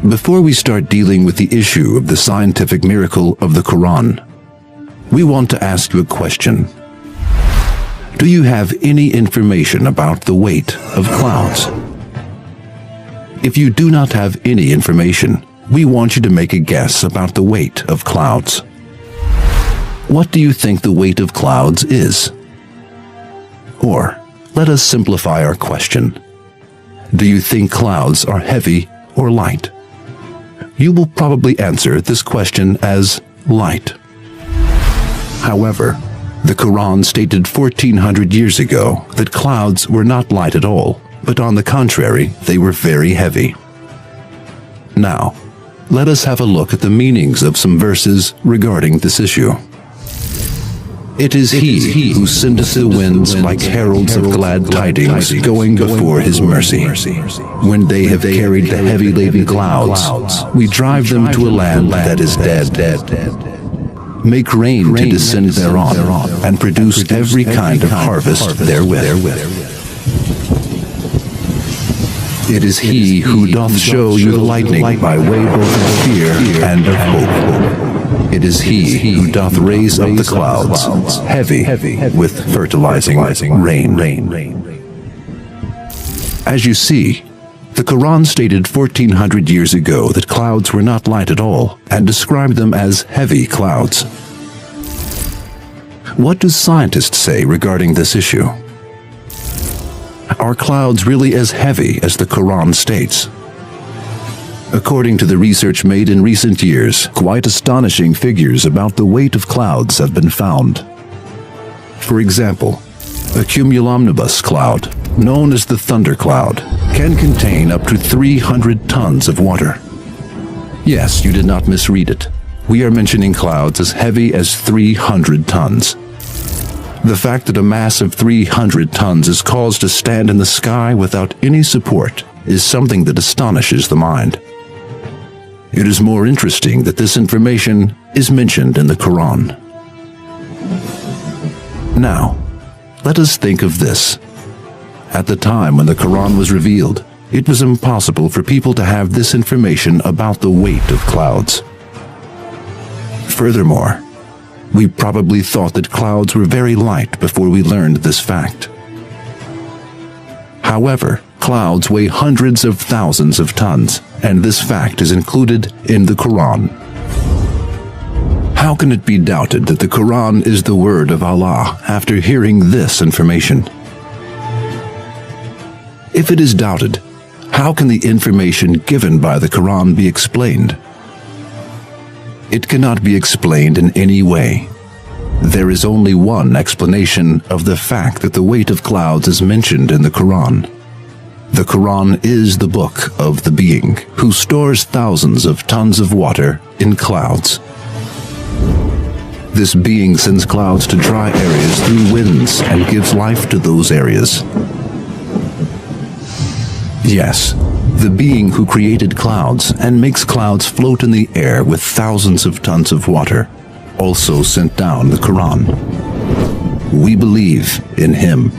Before we start dealing with the issue of the scientific miracle of the Quran, we want to ask you a question. Do you have any information about the weight of clouds? If you do not have any information, we want you to make a guess about the weight of clouds. What do you think the weight of clouds is? Or, let us simplify our question. Do you think clouds are heavy or light? You will probably answer this question as light. However, the Quran stated 1400 years ago that clouds were not light at all, but on the contrary, they were very heavy. Now, let us have a look at the meanings of some verses regarding this issue. It is he who sendeth the winds like heralds of glad tidings going before his mercy. When they have carried the heavy laden clouds, we drive them to a land that is dead. Make rain to descend thereon, and produce every kind of harvest therewith. It is he who doth show you the lightning by way both of fear and of hope. It is he who doth raise up the clouds, heavy with fertilizing rain. As you see, the Quran stated 1400 years ago that clouds were not light at all and described them as heavy clouds. What do scientists say regarding this issue? Are clouds really as heavy as the Quran states? According to the research made in recent years, quite astonishing figures about the weight of clouds have been found. For example, a cumulonimbus cloud, known as the thunder cloud, can contain up to 300 tons of water. Yes, you did not misread it. We are mentioning clouds as heavy as 300 tons. The fact that a mass of 300 tons is caused to stand in the sky without any support is something that astonishes the mind. It is more interesting that this information is mentioned in the Quran. Now, let us think of this. At the time when the Quran was revealed, it was impossible for people to have this information about the weight of clouds. Furthermore, we probably thought that clouds were very light before we learned this fact. However, clouds weigh hundreds of thousands of tons, and this fact is included in the Quran. How can it be doubted that the Quran is the word of Allah after hearing this information? If it is doubted, how can the information given by the Quran be explained? It cannot be explained in any way. There is only one explanation of the fact that the weight of clouds is mentioned in the Quran. The Quran is the book of the being who stores thousands of tons of water in clouds. This being sends clouds to dry areas through winds and gives life to those areas. Yes, the being who created clouds and makes clouds float in the air with thousands of tons of water also sent down the Quran. We believe in him.